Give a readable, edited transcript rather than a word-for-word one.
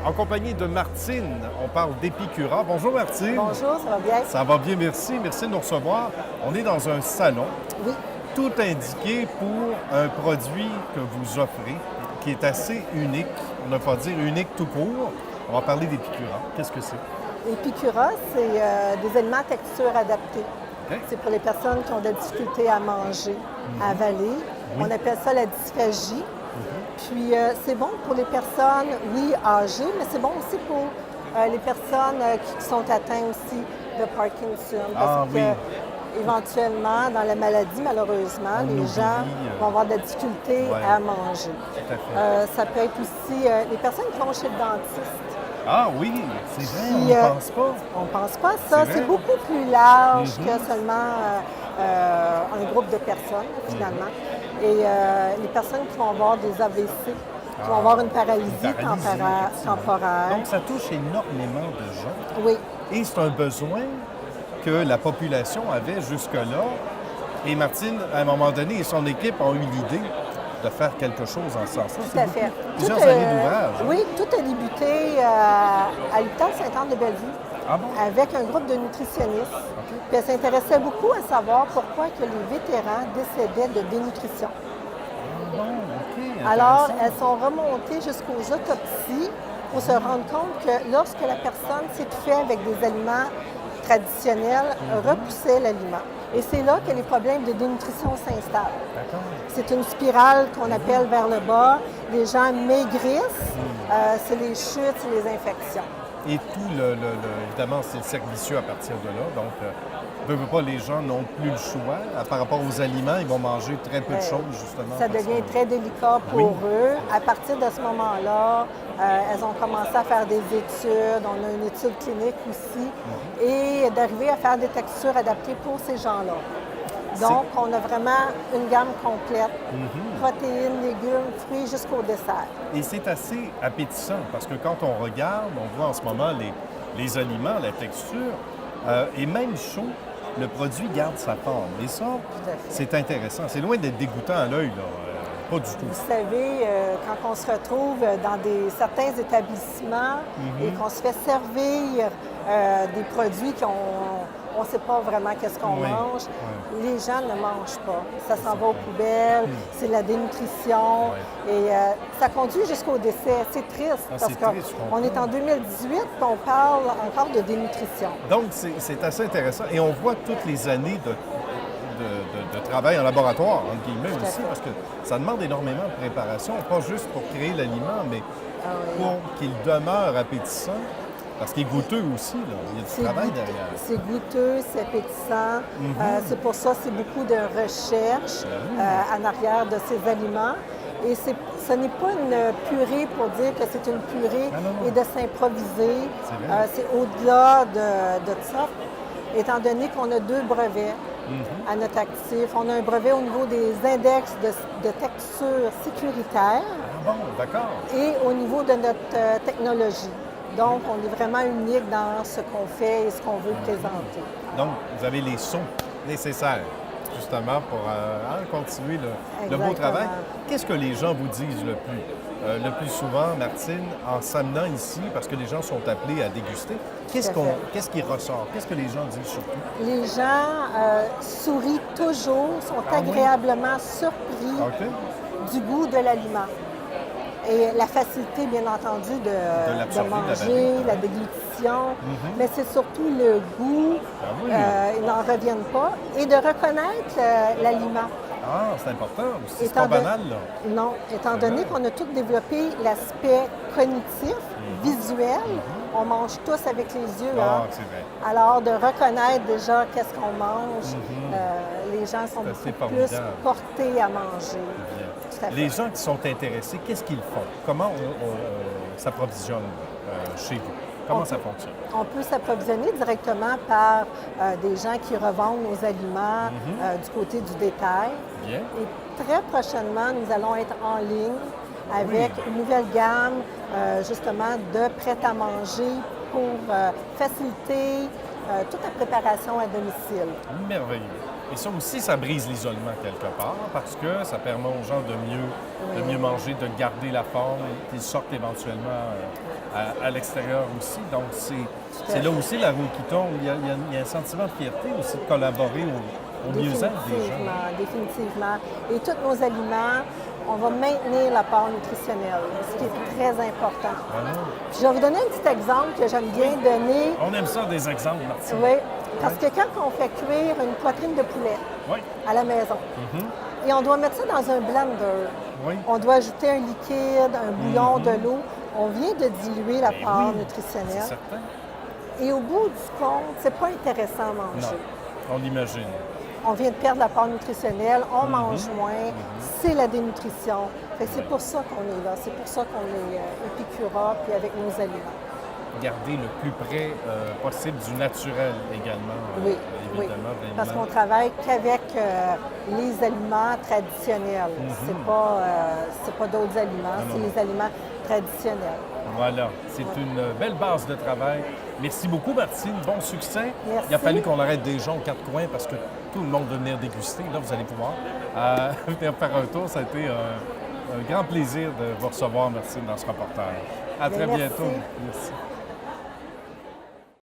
En compagnie de Martine, on parle d'Épicura. Bonjour Martine. Bonjour, ça va bien? Ça va bien, merci. Merci de nous recevoir. On est dans un salon, Oui. tout indiqué pour un produit que vous offrez, qui est assez unique. On ne va pas dire unique tout court. On va parler d'Épicura. Qu'est-ce que c'est? Épicura, c'est des aliments à texture adaptée. OK. C'est pour les personnes qui ont de la difficulté à manger, à avaler. On appelle ça la dysphagie. Puis c'est bon pour les personnes, oui, âgées, mais c'est bon aussi pour les personnes qui sont atteintes aussi de Parkinson. Parce oui. que éventuellement, dans la maladie, malheureusement, On les oublie, gens vont avoir de la difficulté ouais. à manger. Tout à fait. Ça peut être aussi les personnes qui vont chez le dentiste. Ah oui, c'est vrai, on Puis, n'y pense pas. On ne pense pas à ça. C'est C'est vrai. beaucoup plus large que seulement un groupe de personnes, finalement. Et les personnes qui vont avoir des AVC, qui vont avoir une paralysie temporaire. Donc, ça touche énormément de gens. Oui, Et c'est un besoin que la population avait jusque-là. Et Martine, à un moment donné, et son équipe ont eu l'idée de faire quelque chose en ce sens-là. tout à fait. Plusieurs Tout, années d'ouvrage. hein? Oui, tout a débuté à l'hôpital Sainte-Anne-de-Bellevue Ah bon? avec un groupe de nutritionnistes. Puis elle s'intéressait beaucoup à savoir pourquoi que les vétérans décédaient de dénutrition. Ah bon, OK. Alors, intéressant. elles sont remontées jusqu'aux autopsies pour se rendre compte que lorsque la personne s'étouffait avec des aliments traditionnels, repoussait l'aliment. Et c'est là que les problèmes de dénutrition s'installent. D'accord. C'est une spirale qu'on appelle vers le bas. Les gens maigrissent, c'est les chutes, c'est les infections. Et tout évidemment, c'est le cercle vicieux à partir de là. Donc, veut pas, les gens n'ont plus le choix. Par rapport aux aliments, ils vont manger très peu de choses, justement. Ça parce devient que- très délicat pour eux. À partir de ce moment-là, elles ont commencé à faire des études. On a une étude clinique aussi. Et d'arriver à faire des textures adaptées pour ces gens-là. Donc, on a vraiment une gamme complète. Protéines, légumes, fruits jusqu'au dessert. Et c'est assez appétissant parce que quand on regarde, on voit en ce moment les aliments, la texture, et même chaud, le produit garde sa forme. Et ça, à fait. c'est intéressant. C'est loin d'être dégoûtant à l'œil, là. Pas du tout. Vous savez, quand on se retrouve dans certains établissements et qu'on se fait servir des produits on ne sait pas vraiment qu'est-ce qu'on Oui. mange, les gens ne mangent pas. Ça s'en va aux poubelles, c'est la dénutrition et ça conduit jusqu'au décès. C'est triste Ah, parce c'est triste, je comprends. qu'on est en 2018 et on parle encore de dénutrition. Donc, c'est assez intéressant. Et on voit toutes les années de travail en laboratoire, entre guillemets Tout à aussi, fait. parce que ça demande énormément de préparation, pas juste pour créer l'aliment, mais oui. pour qu'il demeure appétissant, parce qu'il est goûteux aussi, là. Il y a du travail goûteux, derrière. c'est goûteux, c'est appétissant. C'est pour ça c'est beaucoup de recherche en arrière de ces aliments. Et ce n'est pas une purée pour dire que c'est une purée non. et de s'improviser. C'est vrai. C'est au-delà de ça. Étant donné qu'on a 2 brevets à notre actif, on a un brevet au niveau des index de texture sécuritaire Ah bon, d'accord. et au niveau de notre technologie. Donc, on est vraiment unique dans ce qu'on fait et ce qu'on veut présenter. Donc, vous avez les sons nécessaires, justement, pour continuer le beau Exactement. travail. Qu'est-ce que les gens vous disent le plus souvent, Martine, en s'amenant ici, parce que les gens sont appelés à déguster? Qu'est-ce qui ressort? Qu'est-ce que les gens disent surtout? Les gens sourient toujours, sont Ah oui? agréablement surpris OK. du goût de l'aliment. Et la facilité, bien entendu, de l'absorber, de manger, l'avaler. la déglutition, mais c'est surtout le goût, Ah oui. ils n'en reviennent pas, et de reconnaître l'aliment. Ah, c'est important aussi. C'est Étant pas don- banal, là. Non, étant donné qu'on a tous développé l'aspect cognitif, visuel, on mange tous avec les yeux. Ah, hein. c'est vrai. Alors, de reconnaître déjà qu'est-ce qu'on mange, les gens sont C'est beaucoup assez plus formidable. portés à manger. Bien. Tout à fait. Les gens qui sont intéressés, qu'est-ce qu'ils font? Comment on s'approvisionne chez vous? Comment ça fonctionne? On peut s'approvisionner directement par des gens qui revendent nos aliments du côté du détail. Bien. Et très prochainement, nous allons être en ligne avec une nouvelle gamme, justement, de prêt-à-manger pour faciliter toute la préparation à domicile. Merveilleux. Et ça aussi, ça brise l'isolement quelque part parce que ça permet aux gens de mieux manger, de garder la forme, qu'ils sortent éventuellement à l'extérieur aussi. Donc, c'est là aussi la roue qui tombe. Il y a un sentiment de fierté aussi de collaborer au mieux-être des gens. Définitivement. Et tous nos aliments, on va maintenir l'apport nutritionnel, ce qui est très important. Voilà. Puis je vais vous donner un petit exemple que j'aime bien donner. On aime ça, des exemples, Martine. Oui, parce que quand on fait cuire une poitrine de poulet Oui. à la maison, et on doit mettre ça dans un blender, Oui. on doit ajouter un liquide, un bouillon, de l'eau, on vient de diluer l'apport C'est nutritionnel. certain. Et au bout du compte, c'est pas intéressant à manger. Non, on l'imagine. On vient de perdre l'apport nutritionnel, on mange moins, c'est la dénutrition. Fait que c'est pour ça qu'on est là, c'est pour ça qu'on est Epicura, puis avec nos aliments. Garder le plus près possible du naturel également, Oui, évidemment. oui. Parce qu'on travaille qu'avec les aliments traditionnels. C'est pas d'autres aliments, c'est les aliments traditionnels. Voilà, c'est une belle base de travail. Merci beaucoup, Martine. Bon succès. Merci. Il a fallu qu'on arrête des gens aux quatre coins parce que tout le monde veut venir déguster. Là, vous allez pouvoir venir faire un tour. Ça a été un grand plaisir de vous recevoir, Martine, dans ce reportage. À très Merci. bientôt. Merci.